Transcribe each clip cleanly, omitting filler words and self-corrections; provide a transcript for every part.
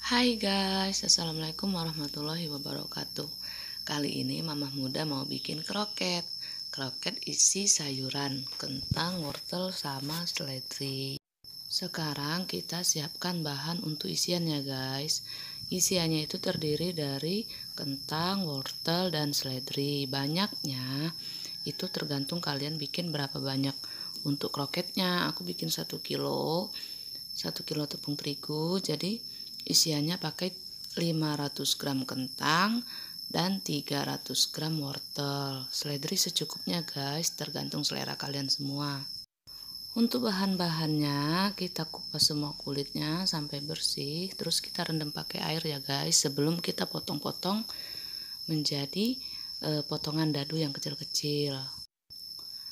Hai guys, assalamualaikum warahmatullahi wabarakatuh. Kali ini mamah muda mau bikin kroket. Kroket isi sayuran, kentang, wortel, sama seledri. Sekarang kita siapkan bahan untuk isiannya guys. Isiannya itu terdiri dari kentang, wortel, dan seledri. Banyaknya itu tergantung kalian bikin berapa banyak. Untuk kroketnya aku bikin 1 kilo tepung terigu, jadi isiannya pakai 500 gram kentang dan 300 gram wortel. Seledri secukupnya guys, tergantung selera kalian semua. Untuk bahan-bahannya kita kupas semua kulitnya sampai bersih, terus kita rendam pakai air ya guys sebelum kita potong-potong menjadi potongan dadu yang kecil-kecil.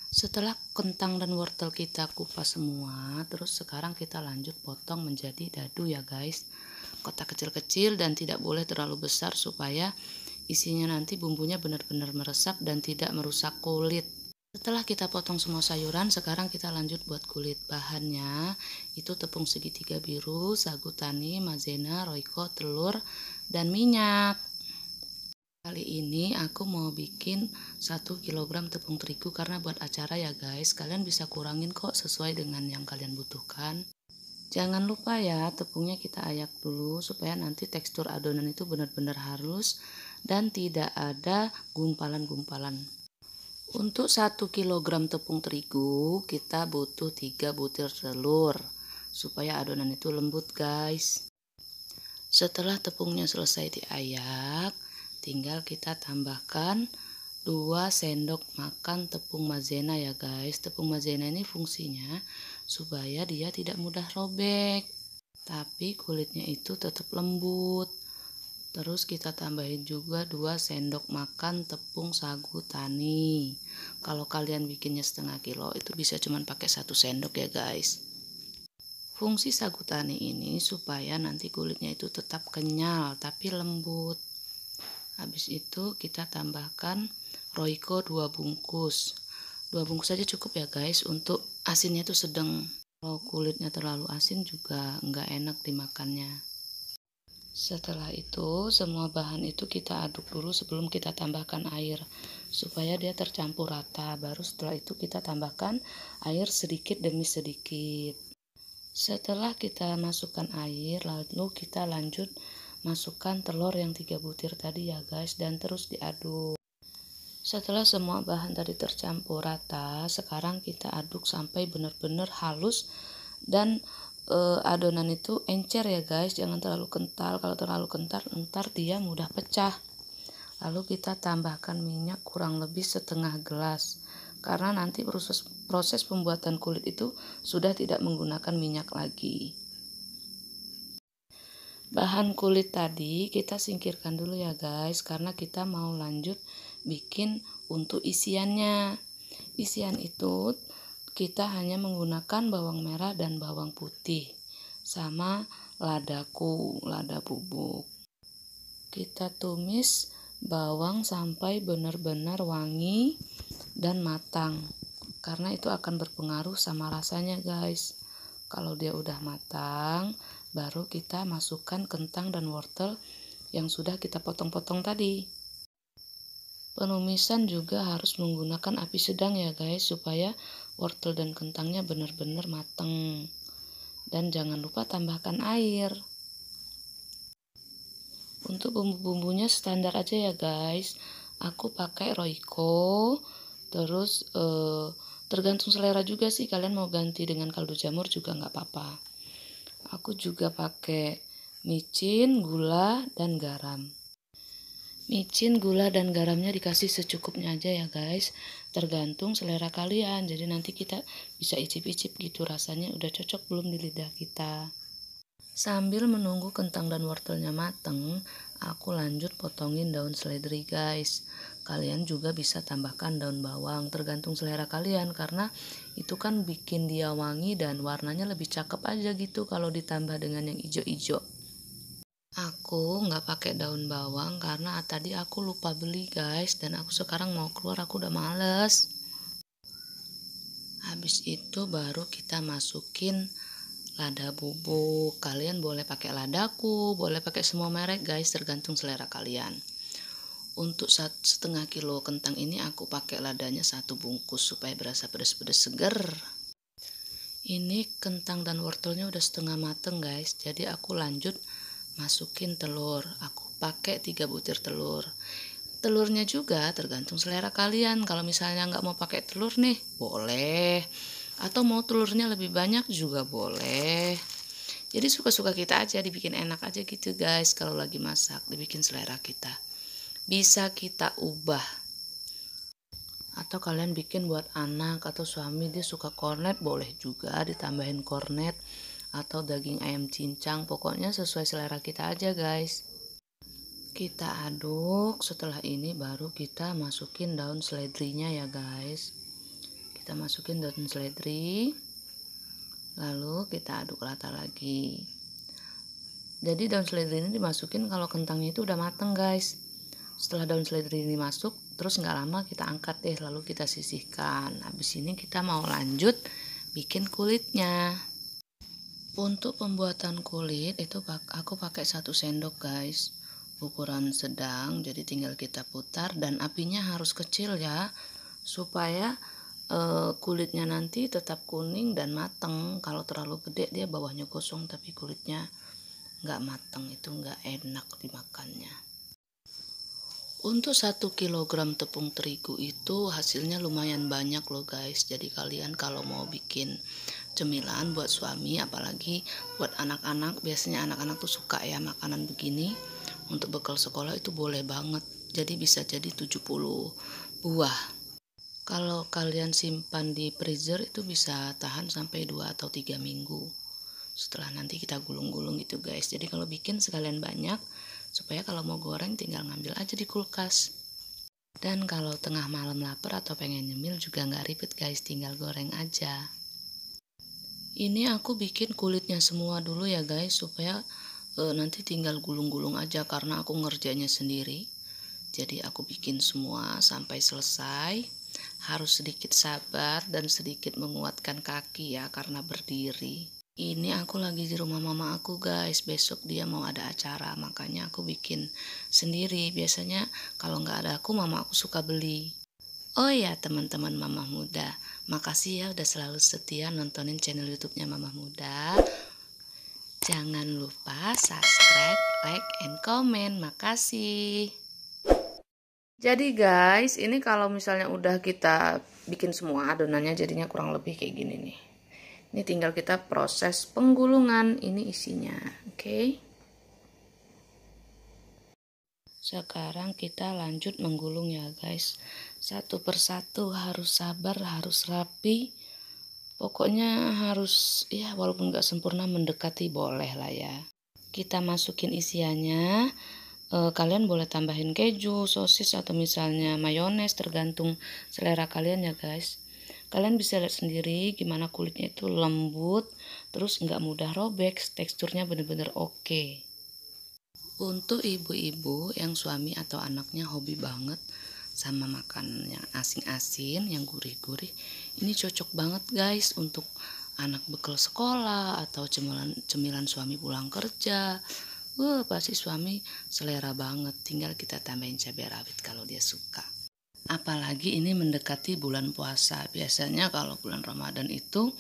Setelah kentang dan wortel kita kupas semua, terus sekarang kita lanjut potong menjadi dadu ya guys. Kotak kecil-kecil dan tidak boleh terlalu besar supaya isinya nanti bumbunya benar-benar meresap dan tidak merusak kulit. Setelah kita potong semua sayuran, sekarang kita lanjut buat kulit. Bahannya itu tepung segitiga biru, sagu tani, maizena, roiko, telur, dan minyak. Kali ini aku mau bikin 1 kilogram tepung terigu karena buat acara ya guys. Kalian bisa kurangin kok sesuai dengan yang kalian butuhkan. Jangan lupa ya, tepungnya kita ayak dulu supaya nanti tekstur adonan itu benar-benar halus dan tidak ada gumpalan-gumpalan. Untuk 1 kilogram tepung terigu kita butuh 3 butir telur supaya adonan itu lembut guys. Setelah tepungnya selesai diayak, tinggal kita tambahkan 2 sendok makan tepung maizena ya guys. Tepung maizena ini fungsinya supaya dia tidak mudah robek, tapi kulitnya itu tetap lembut. Terus kita tambahin juga 2 sendok makan tepung sagu tani. Kalau kalian bikinnya setengah kilo itu bisa cuman pakai 1 sendok ya guys. Fungsi sagu tani ini supaya nanti kulitnya itu tetap kenyal tapi lembut. Habis itu kita tambahkan roiko 2 bungkus. 2 bungkus saja cukup ya guys, untuk asinnya itu sedang. Kalau kulitnya terlalu asin juga nggak enak dimakannya. Setelah itu semua bahan itu kita aduk dulu sebelum kita tambahkan air supaya dia tercampur rata. Baru setelah itu kita tambahkan air sedikit demi sedikit. Setelah kita masukkan air, lalu kita lanjut masukkan telur yang 3 butir tadi ya guys, dan terus diaduk. Setelah semua bahan tadi tercampur rata, sekarang kita aduk sampai benar-benar halus dan adonan itu encer ya guys, jangan terlalu kental. Kalau terlalu kental ntar dia mudah pecah. Lalu kita tambahkan minyak kurang lebih setengah gelas, karena nanti proses pembuatan kulit itu sudah tidak menggunakan minyak lagi. Bahan kulit tadi kita singkirkan dulu ya guys, karena kita mau lanjut bikin untuk isiannya. Isian itu kita hanya menggunakan bawang merah dan bawang putih sama lada bubuk. Kita tumis bawang sampai benar-benar wangi dan matang, karena itu akan berpengaruh sama rasanya guys. Kalau dia udah matang, baru kita masukkan kentang dan wortel yang sudah kita potong-potong tadi. Penumisan juga harus menggunakan api sedang ya guys, supaya wortel dan kentangnya benar-benar matang. Dan jangan lupa tambahkan air. Untuk bumbu-bumbunya standar aja ya guys. Aku pakai roiko, terus tergantung selera juga sih, kalian mau ganti dengan kaldu jamur juga nggak apa-apa. Aku juga pakai micin, gula, dan garam. Micin, gula, dan garamnya dikasih secukupnya aja ya guys, tergantung selera kalian. Jadi nanti kita bisa icip-icip gitu rasanya udah cocok belum di lidah kita. Sambil menunggu kentang dan wortelnya mateng, aku lanjut potongin daun seledri guys. Kalian juga bisa tambahkan daun bawang, tergantung selera kalian, karena itu kan bikin dia wangi dan warnanya lebih cakep aja gitu kalau ditambah dengan yang ijo-ijo. Aku nggak pakai daun bawang karena tadi aku lupa beli guys, dan aku sekarang mau keluar, aku udah males. Habis itu baru kita masukin lada bubuk. Kalian boleh pakai ladaku, boleh pakai semua merek guys, tergantung selera kalian. Untuk 1,5 kilo kentang ini aku pakai ladanya 1 bungkus supaya berasa pedas-pedas seger. Ini kentang dan wortelnya udah setengah mateng guys, jadi aku lanjut masukin telur. Aku pakai 3 butir telur. Telurnya juga tergantung selera kalian. Kalau misalnya nggak mau pakai telur nih, boleh. Atau mau telurnya lebih banyak juga boleh. Jadi suka-suka kita aja, dibikin enak aja gitu guys. Kalau lagi masak, dibikin selera kita. Bisa kita ubah. Atau kalian bikin buat anak atau suami dia suka kornet, boleh juga ditambahin kornet atau daging ayam cincang. Pokoknya sesuai selera kita aja guys. Kita aduk, setelah ini baru kita masukin daun seledrinya ya guys. Kita masukin daun seledri, lalu kita aduk rata lagi. Jadi daun seledri ini dimasukin kalau kentangnya itu udah mateng guys. Setelah daun seledri ini masuk, terus nggak lama kita angkat deh, lalu kita sisihkan. Habis ini kita mau lanjut bikin kulitnya. Untuk pembuatan kulit itu aku pakai 1 sendok guys, ukuran sedang, jadi tinggal kita putar dan apinya harus kecil ya, supaya kulitnya nanti tetap kuning dan mateng. Kalau terlalu gede dia bawahnya gosong tapi kulitnya nggak mateng, itu nggak enak dimakannya. Untuk 1 kilogram tepung terigu itu hasilnya lumayan banyak loh guys. Jadi kalian kalau mau bikin cemilan buat suami, apalagi buat anak-anak, biasanya anak-anak tuh suka ya makanan begini, untuk bekal sekolah itu boleh banget. Jadi bisa jadi 70 buah. Kalau kalian simpan di freezer itu bisa tahan sampai 2 atau 3 minggu. Setelah nanti kita gulung-gulung gitu guys. Jadi kalau bikin sekalian banyak, supaya kalau mau goreng tinggal ngambil aja di kulkas. Dan kalau tengah malam lapar atau pengen nyemil juga nggak ribet guys, tinggal goreng aja. Ini aku bikin kulitnya semua dulu ya guys, supaya nanti tinggal gulung-gulung aja karena aku ngerjainnya sendiri. Jadi aku bikin semua sampai selesai. Harus sedikit sabar dan sedikit menguatkan kaki ya, karena berdiri. Ini aku lagi di rumah mama aku guys, besok dia mau ada acara, makanya aku bikin sendiri. Biasanya kalau nggak ada aku, mama aku suka beli. Oh ya teman-teman Mamah Muda, makasih ya udah selalu setia nontonin channel YouTube-nya Mamah Muda. Jangan lupa subscribe, like, and comment. Makasih. Jadi guys, ini kalau misalnya udah kita bikin semua adonannya jadinya kurang lebih kayak gini nih. Ini tinggal kita proses penggulungan, ini isinya, oke? Sekarang kita lanjut menggulung ya guys. Satu persatu, harus sabar, harus rapi. Pokoknya harus ya walaupun gak sempurna mendekati boleh lah ya. Kita masukin isiannya. Kalian boleh tambahin keju, sosis atau misalnya mayones, tergantung selera kalian ya guys. Kalian bisa lihat sendiri gimana kulitnya itu lembut, terus nggak mudah robek, teksturnya bener-bener oke. Untuk ibu-ibu yang suami atau anaknya hobi banget sama makanan yang asin-asin, yang gurih-gurih, ini cocok banget guys untuk anak bekal sekolah atau cemilan suami pulang kerja. Pasti suami selera banget, tinggal kita tambahin cabai rawit kalau dia suka. Apalagi ini mendekati bulan puasa. Biasanya kalau bulan Ramadan itu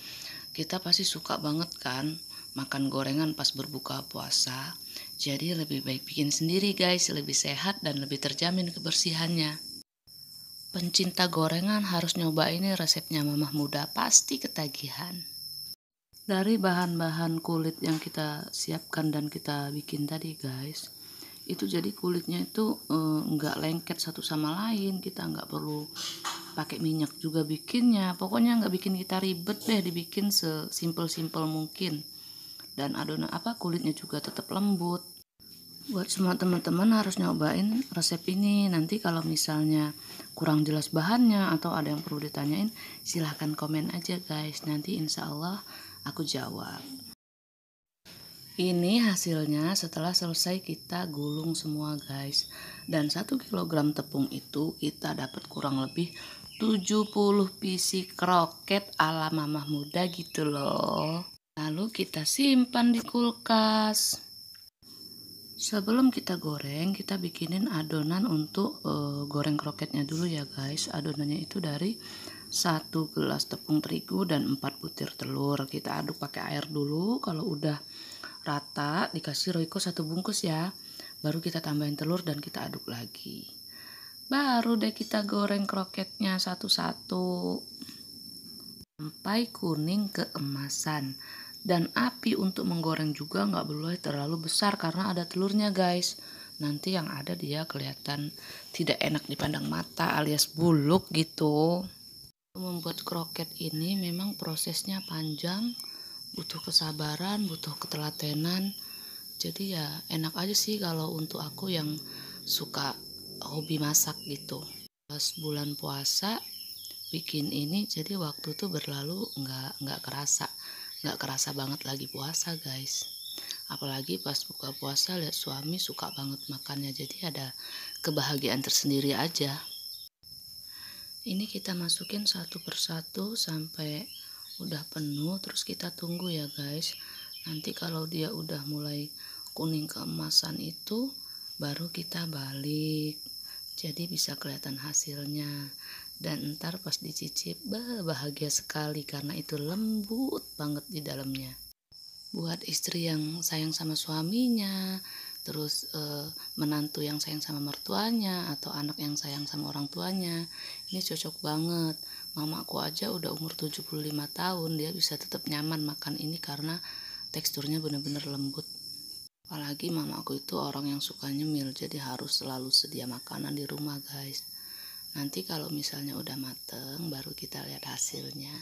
kita pasti suka banget kan makan gorengan pas berbuka puasa. Jadi lebih baik bikin sendiri guys, lebih sehat dan lebih terjamin kebersihannya. Pencinta gorengan harus nyoba ini resepnya Mamah Muda, pasti ketagihan. Dari bahan-bahan kulit yang kita siapkan dan kita bikin tadi guys, itu jadi kulitnya itu nggak lengket satu sama lain. Kita nggak perlu pakai minyak juga bikinnya, pokoknya nggak bikin kita ribet deh, dibikin sesimpel-simpel mungkin. Dan adonan kulitnya juga tetap lembut. Buat semua teman-teman harus nyobain resep ini. Nanti kalau misalnya kurang jelas bahannya atau ada yang perlu ditanyain, silahkan komen aja guys, nanti insya Allah aku jawab. Ini hasilnya setelah selesai kita gulung semua guys. Dan 1 kilogram tepung itu kita dapat kurang lebih 70 biji kroket ala Mamah Muda gitu loh. Lalu kita simpan di kulkas. Sebelum kita goreng, kita bikinin adonan untuk goreng kroketnya dulu ya guys. Adonannya itu dari 1 gelas tepung terigu dan 4 butir telur. Kita aduk pakai air dulu. Kalau udah rata, dikasih Royco 1 bungkus ya. Baru kita tambahin telur dan kita aduk lagi. Baru deh kita goreng kroketnya satu-satu sampai kuning keemasan. Dan api untuk menggoreng juga nggak boleh terlalu besar karena ada telurnya guys. Nanti yang ada dia kelihatan tidak enak dipandang mata alias buluk gitu. Membuat kroket ini memang prosesnya panjang, butuh kesabaran, butuh ketelatenan. Jadi ya enak aja sih kalau untuk aku yang suka hobi masak gitu. Pas bulan puasa bikin ini jadi waktu tuh berlalu nggak kerasa banget lagi puasa guys. Apalagi pas buka puasa lihat suami suka banget makannya, jadi ada kebahagiaan tersendiri aja. Ini kita masukin satu persatu sampai udah penuh, terus kita tunggu ya guys. Nanti kalau dia udah mulai kuning keemasan itu baru kita balik, jadi bisa kelihatan hasilnya. Dan ntar pas dicicip bahagia sekali karena itu lembut banget di dalamnya. Buat istri yang sayang sama suaminya, terus menantu yang sayang sama mertuanya, atau anak yang sayang sama orang tuanya, ini cocok banget. Mamaku aja udah umur 75 tahun, dia bisa tetap nyaman makan ini karena teksturnya bener-bener lembut. Apalagi mamaku itu orang yang suka nyemil, jadi harus selalu sedia makanan di rumah guys. Nanti kalau misalnya udah mateng baru kita lihat hasilnya.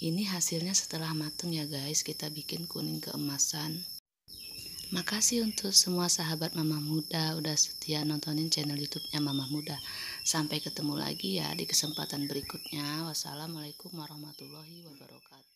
Ini hasilnya setelah mateng ya guys, kita bikin kuning keemasan. Makasih untuk semua sahabat Mama Muda udah setia nontonin channel YouTube-nya Mama Muda. Sampai ketemu lagi ya di kesempatan berikutnya. Wassalamualaikum warahmatullahi wabarakatuh.